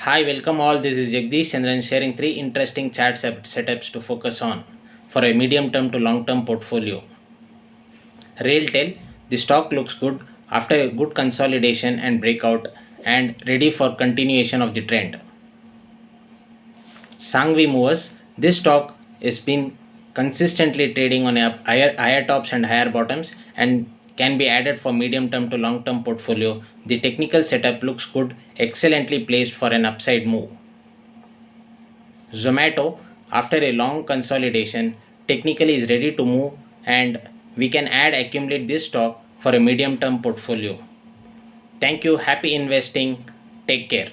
Hi, welcome all. This is Jagdish and I'm sharing three interesting chart setups to focus on for a medium term to long term portfolio. Railtel, the stock looks good after a good consolidation and breakout and ready for continuation of the trend. Sangvi Movers, this stock has been consistently trading on a higher tops and higher bottoms and can be added for medium term to long term portfolio. The technical setup looks good, excellently placed for an upside move. Zomato, after a long consolidation, technically is ready to move and we can accumulate this stock for a medium term portfolio. Thank you. Happy investing. Take care.